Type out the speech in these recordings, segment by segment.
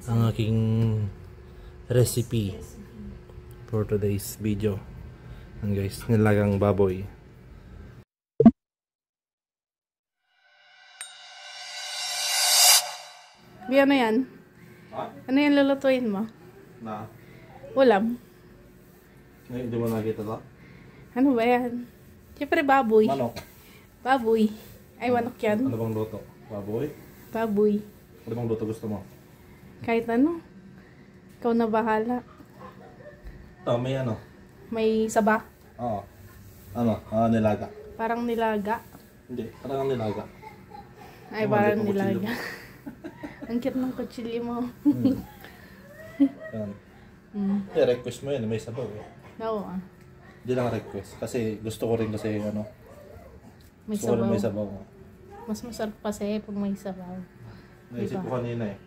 ang aking recipe for today's video. And guys, nilagang baboy. Di ano yan? Ha? Ano yan lulutuin mo? Na? Ulam? Ngayon, hindi mo nakita to? Ano ba yan? Siyempre baboy. Manok. Baboy. Ay, manok yan. Ano bang luto? Baboy? Baboy. Ano bang luto gusto mo? Kahit ano. Ikaw na bahala. Ito, may ano? May saba. Oo. Ano? Nilaga. Parang nilaga. Hindi, parang nilaga. Ay, parang nilaga. Ang cute ng kutsilyo mo. Yan. Request mo yan, may sabaw eh. Oo ah. Hindi lang request. Kasi gusto ko rin kasi ano. May Gusto ko rin sabaw. may sabaw. Mas masarap kasi pag may sabaw. Naisip ko kanina eh.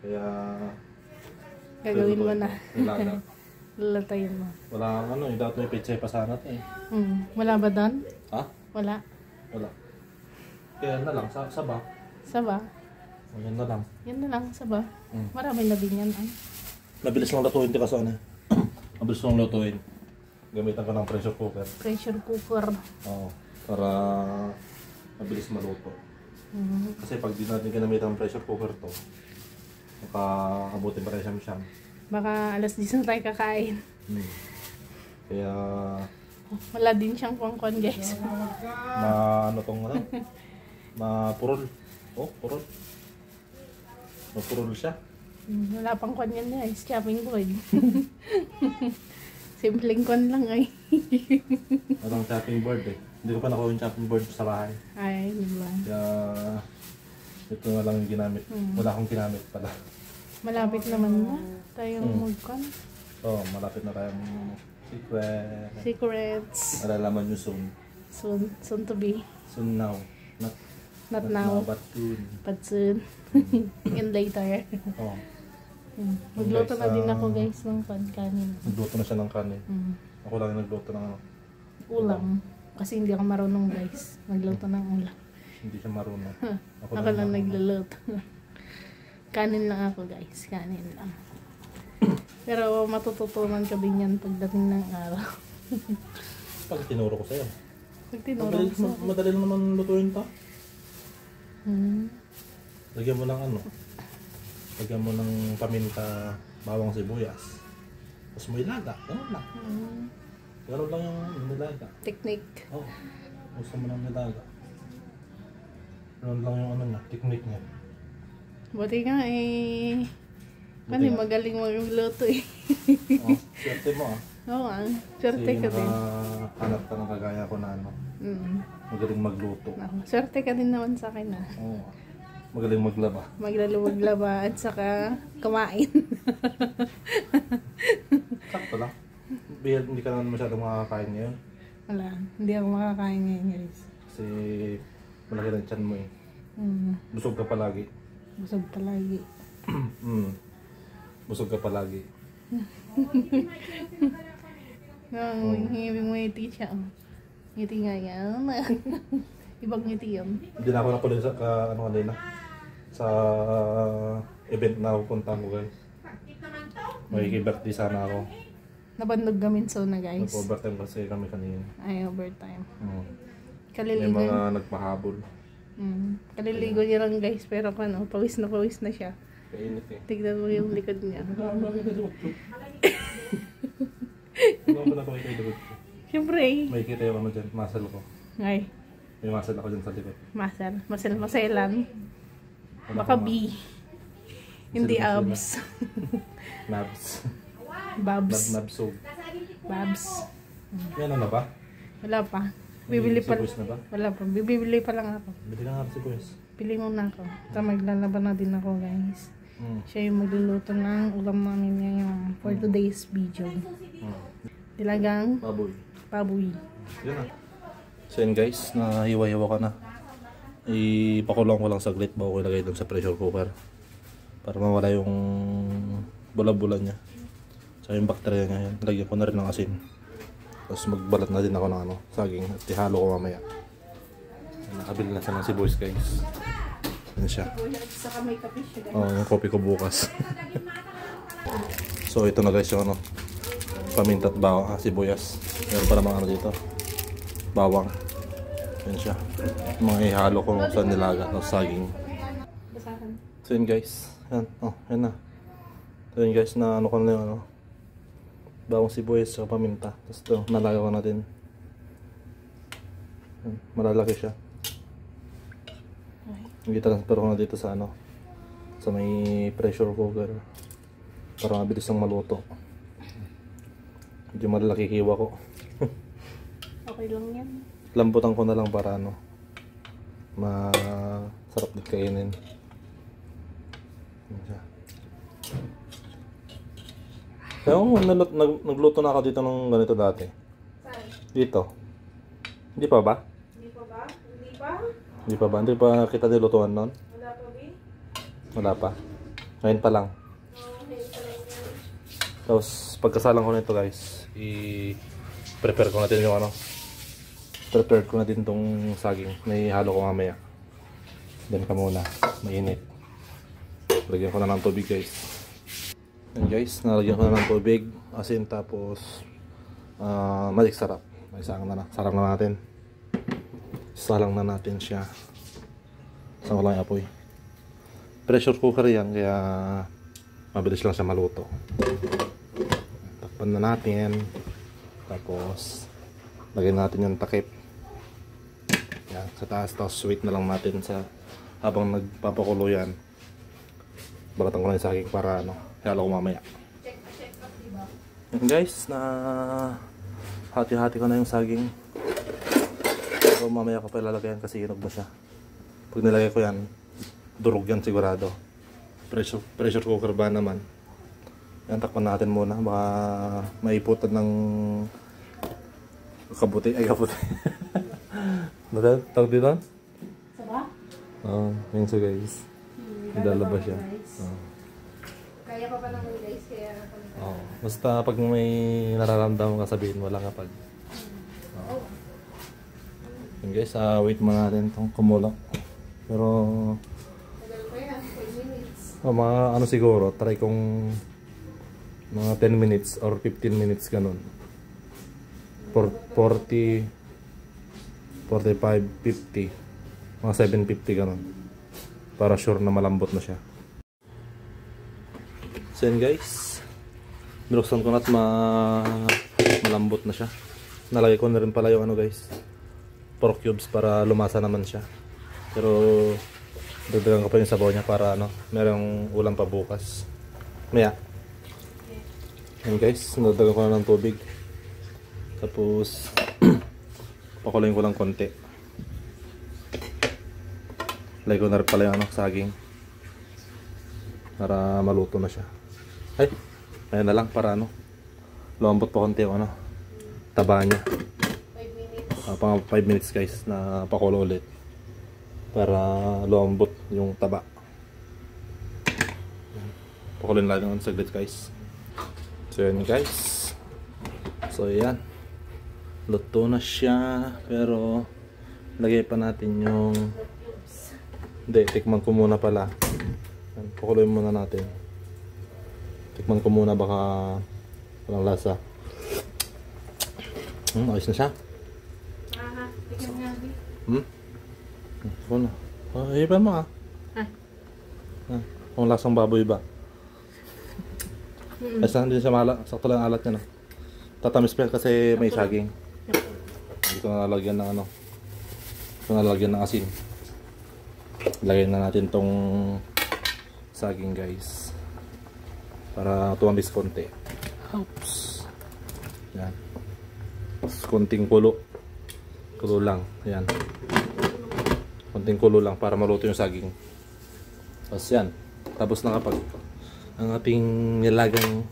Kaya... Gagawin mo na. Nilaga. Lulutayin mo. Wala ano eh. Dapat may pizza pa sana eh. Wala ba doon? Ha? Wala. Wala. Kaya na lang. Saba. Saba? O, yan na lang. Yan na lang, saba. Marami na din yan. Ay. Mabilis lang lutuin kasi ano eh. Mabilis lang lutuin. Gamitan ko ng pressure cooker. Pressure cooker. Oo. Para mabilis maluto. Kasi pag di natin ginamitan ng pressure cooker to, makakabutin pa rin siyam-siyam. Baka alas 10 na tayo kakain. Kaya... Wala din siyang kuwang-kuwan guys. ano tong ano? Mapurol. Oh, purol. Mapurol siya. Wala pang kuwan yan guys. Chopping board. Simpleng kuwan lang ay. Walang chopping board eh. Hindi ko pa nakuha yung chopping board sa bahay. Ay, diba? Kaya... ito na lang yung ginamit. Wala akong ginamit pala. Malapit naman na tayong mag-kuwan. Oo, malapit na tayong Secrets. Malalaman nyo soon. Soon to be. Soon now. Not now. But soon. But soon. And later. Oo. Magluto na din ako guys ng kanin. Nagluto na siya ng kanin. Ako lang yung nagluto ng ano. Ulam. Kasi hindi ako marunong guys. Magluto ng ulam. Hindi siya marunong. Ako lang nagluluto. Kanin lang ako guys. Kanin lang. Pero matututunan ko din yan pagdating ng araw. Pag tinuro ko sa'yo. Pag tinuro ko sa'yo. Madali lang naman lutuin to. Lagyan mo ng ano. Lagyan mo ng paminta, bawang sibuyas. Tapos mo ilaga. Ganun lang. Ganun lang yung nilaga. Technique. Oo. Gusto mo ng nilaga. Ganun lang yung ano niya, technique niya. Buti nga eh. Ano magaling magluto eh. Oh, swerte mo ah. Oo ah. Swerte ka din. Hanap ka ng kagaya ko na ano. Magaling magluto. Swerte ka din naman sa akin ah. Oo. Magaling maglaba. Maglalaba at saka kumain. Sakto lang. Hindi ka naman masyadong makakain ngayon. Wala. Hindi ako makakain ngayon guys. Kasi malaki ng tiyan mo eh. Busog ka palagi. Busog palagi. Busog ka palagi. Ngiti mo ngiti siya. Ngiti nga yan. Ibang ngiti yun. Hindi na ako nakulit sa ano kanina. Sa event na pupunta ko guys. Makikibirthday sana ako. Nabandog kami so na guys. Nag-overtime kasi kami kanina. Ay, overtime. May Kaliligo. mga nagpahabol. Kaliligo niya lang guys pero ano, pawis na siya. Kainit eh. Tignan mo yung likod niya. Ano ba nakakita yung likod ko? Siyempre eh. May kita yung ano dyan, muscle ko. Ay, May muscle ako dyan sa likod. maselan. Baka B. Hindi abs. Nabs. Babs. Nabsog. Babs. Yan ano na ba? Wala pa. Bibili pa. Si Boys na ba? Wala pa. Bibili pa lang ako. Bili na nga si Boys. Pili muna ako. Tapos maglalaban na din ako guys. Siya yung magluluto ng ulam namin ngayon for today's video. Dilagang baboy. Yan na. So yun guys, nahiwa-hiwa ka na. Ipakulong ko lang saglit bago ko ilagay doon sa pressure cooker. Para mawala yung bula-bula niya. So yung bakterya niya yan. Lagyan ko na rin ng asin. Tapos magbalat na din ako ng saging at ihalo ko mamaya. Nakabili na siya ng sibuyas guys. Yan siya. Saka may kape siya. Oh, yung kopi ko bukas. So ito na guys yung ano, paminta at bawang, sibuyas. Meron pa namang ano dito, bawang. Yan siya. Mga ihalo ko sa nilaga o saging. So yun guys. Yan. Oh, yan na. So yun guys, na ano ko na yung ano, bawang sibuyas at paminta. Tapos ito, nalagaw ko natin. Yan. Malalaki siya. I-transfer ko na dito sa ano, sa may pressure cooker para mabilis ang maluto. Medyo malalaki hiwa ko. Okay lang yan. Lambutan ko na lang para ano, masarap din kainin. Kaya nagluto na ako dito ng ganito dati. Dito. Hindi pa ba? Hindi pa ba? Hindi pa? Hindi pa ba? Hindi pa kita nilutuan nun? Wala pa, B? Wala pa. Ngayon pa lang. Tapos pagkasalang ko nito guys, i-prepare ko natin yung ano. Prepare ko na din tong saging. May halo ko mamaya. Diyan ka muna. Mainit. Lagyan ko na ng tubig guys. Yan guys, nalagyan ko na ng tubig, asin, tapos magic sarap. May sarang na natin. Salang na natin siya. Saan ko lang yung apoy. Pressure cooker yan, kaya mabilis lang siya maluto. Takpan na natin. Tapos lagyan natin yung takip. Yan, sa taas. Tapos wait na lang natin sa habang nagpapakulo yan. Balatan ko na yung saging para ano, halo ko mamaya. Yan guys, na hati-hati ko na yung saging. So mamaya ko pa ilalagay yan kasi hinog na siya. Pag nilagay ko yan, durog yan sigurado. Pressure cooker ba naman. Yan, takpan natin muna. Baka maiputan ng kabuti. Ay, kabuti. Tawag dito? Saba? Oo, yun siya guys. Ilalabas siya. Kaya pa naman guys, kaya basta pag may nararamdaman ka sabihin mo lang kapag. Yun guys, wait mo natin itong kumulak. Pero tagal pa yan, 5 minutes. mga ano siguro, try kong mga 10 minutes or 15 minutes ganun. 40, 45, 50, mga 750 ganun. Para sure na malambot na siya. So yun guys, binuksan ko na at malambot na siya. Nalagay ko na rin pala yung ano guys, pork cubes para lumasa naman siya. Pero dagdagan ko pa yung sabaw niya para ano, merong ulam pa bukas. Maya. Yan guys, dagdagan ko na ng tubig. Tapos pakuluin ko lang konti. Lagay ko na rin pala yung ano, saging para maluto na siya. Ay, ayan na lang para ano, lumambot pa konti yung ano, taba niya. 5 minutes. Pang 5 minutes guys na pakulo ulit para lumambot yung taba. Pakuloyin lang naman saglit guys. So yan guys. So yan, luto na siya, pero lagay pa natin yung hindi, tikman ko muna pala. Pakuloyin muna natin. Tikman ko muna, baka walang lasa. Ayos na siya. Tignan nga, B. Ito na. Iba mo ah. Kung lasang baboy ba? Ayos na, hindi siya mahala. Sakto lang alat niya na. Tatamis pa kasi may saging. Hindi ko nalagyan ng ano. Hindi ko nalagyan ng asin. Lagyan na natin tong saging guys para tumamis konti. Oops. Yan. Konting kulo lang. Yan. Konting kulo lang para maluto yung saging. Tapos yan. Tapos na kapag ang ating nilagang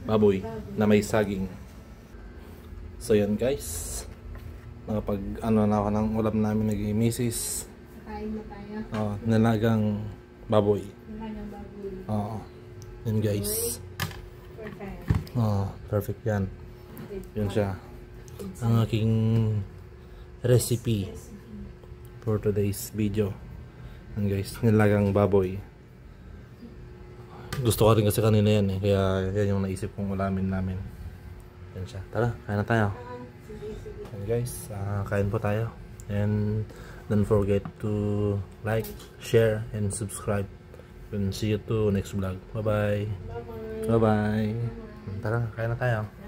baboy na may saging. So yan guys. Nakapag ano na ako ng ulam namin naging misis. Kain na tayo. Nilagang baboy. Nilagang baboy. Yun guys. Perfect. Perfect yan. Yun siya. Ang aking recipe for today's video. Yan guys, nilagang baboy. Gusto ko rin kasi kanina yan eh. Kaya yan yung naisip kong ulamin namin. Yan siya. Tara, kain na tayo. And guys, kain po tayo. And don't forget to like, share, and subscribe. And see you to next vlog. Bye bye. Bye bye. Tara, kain na tayo.